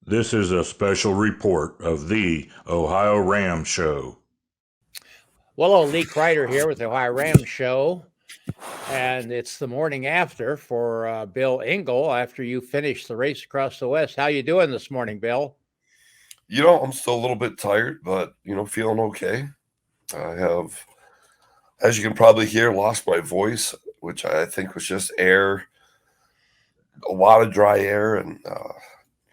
This is a special report of the OhioRAAM show. Well, hello, Lee Kreider here with the OhioRAAM show. And it's the morning after for Bill Engel after you finished the race across the West. How you doing this morning, Bill? I'm still a little bit tired, but feeling okay. I have, as you can probably hear, lost my voice, which I think was just air, a lot of dry air, and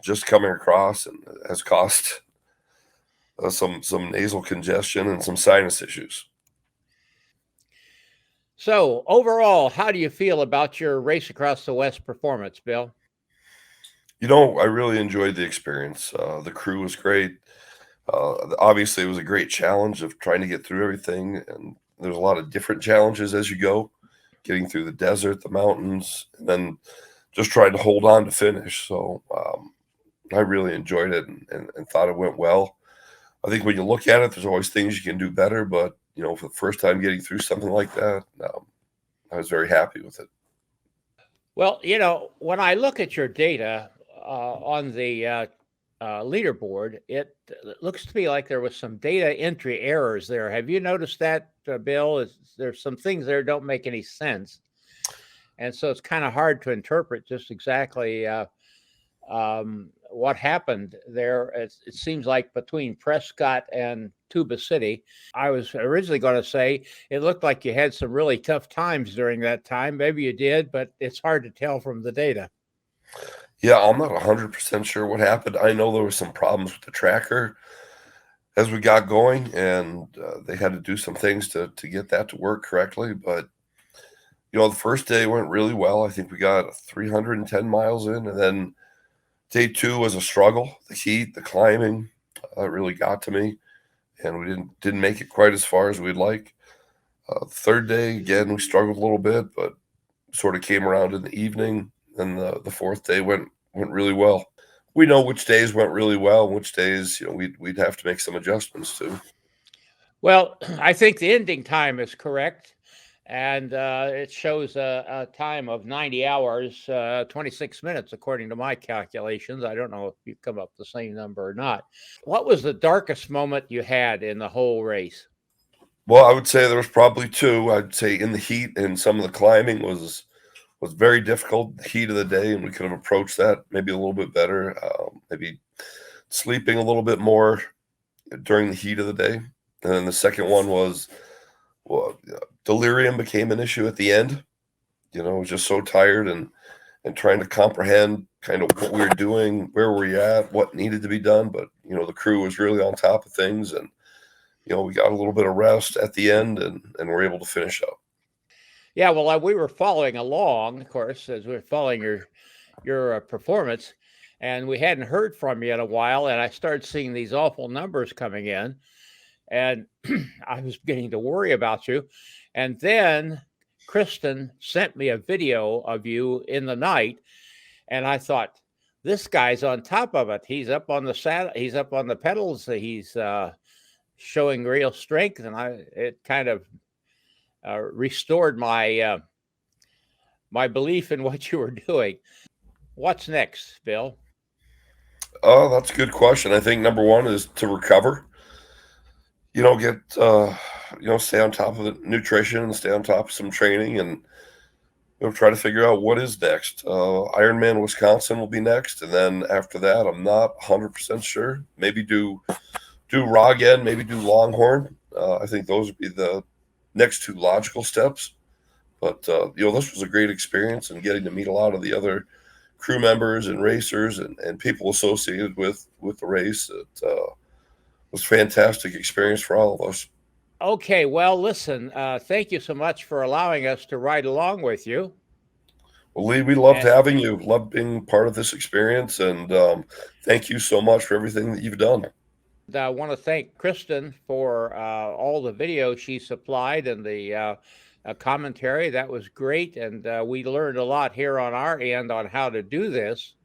just coming across, and has caused some nasal congestion and some sinus issues. So, overall, how do you feel about your race across the West performance, Bill? I really enjoyed the experience. The crew was great. Obviously, it was a great challenge of trying to get through everything, and there's a lot of different challenges as you go, getting through the desert, the mountains, and then just trying to hold on to finish. So I really enjoyed it and thought it went well. I think when you look at it, there's always things you can do better, but for the first time getting through something like that, I was very happy with it. Well, when I look at your data on the leaderboard, it looks to me like there was some data entry errors there. Have you noticed that, Bill? There's some things there don't make any sense, and so it's kind of hard to interpret just exactly what happened there. It seems like between Prescott and Tuba City, I was originally going to say it looked like you had some really tough times during that time. Maybe you did, but it's hard to tell from the data. Yeah, I'm not 100% sure what happened. I know there was some problems with the tracker as we got going, and they had to do some things to get that to work correctly. But the first day went really well. I think we got 310 miles in, and then day two was a struggle. The heat, the climbing, really got to me, and we didn't make it quite as far as we'd like. The third day, again, we struggled a little bit, but sort of came around in the evening. And the fourth day went really well. We know which days went really well, and which days we'd have to make some adjustments to. Well, I think the ending time is correct. And it shows a time of 90 hours, 26 minutes, according to my calculations. I don't know if you've come up with the same number or not. What was the darkest moment you had in the whole race? Well, I would say there was probably two. I'd say in the heat and some of the climbing was very difficult. The heat of the day, and we could have approached that maybe a little bit better. Maybe sleeping a little bit more during the heat of the day. And then the second one was, well, delirium became an issue at the end. I was just so tired and trying to comprehend kind of what we were doing, where were you at, what needed to be done. But the crew was really on top of things, and we got a little bit of rest at the end, and we're able to finish up. Yeah, well, we were following along, of course, as we were following your performance, and we hadn't heard from you in a while, and I started seeing these awful numbers coming in, and I was beginning to worry about you. And then Kristen sent me a video of you in the night, and I thought, this guy's on top of it. He's up on the saddle. He's up on the pedals. He's showing real strength, and it kind of restored my belief in what you were doing. What's next, Bill? Oh, that's a good question. I think number one is to recover. Get stay on top of the nutrition and stay on top of some training, and try to figure out what is next. Ironman Wisconsin will be next, and then after that, I'm not 100% sure. Maybe do raw again, maybe do Longhorn. I think those would be the next two logical steps. But this was a great experience, and getting to meet a lot of the other crew members and racers and people associated with the race. It was a fantastic experience for all of us. Okay, well, listen, thank you so much for allowing us to ride along with you. Well, Lee, we loved And having you, loved being part of this experience, and thank you so much for everything that you've done. I want to thank Kristen for all the video she supplied and the commentary. That was great. And we learned a lot here on our end on how to do this.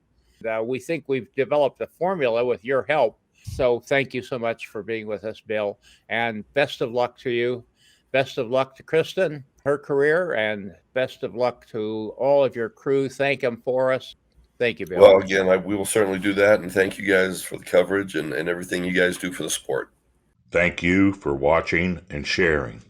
We think we've developed a formula with your help. So thank you so much for being with us, Bill. And best of luck to you. Best of luck to Kristen, her career, and best of luck to all of your crew. Thank them for us. Thank you, Bill. Well, again, we will certainly do that, and thank you guys for the coverage and everything you guys do for the sport. Thank you for watching and sharing.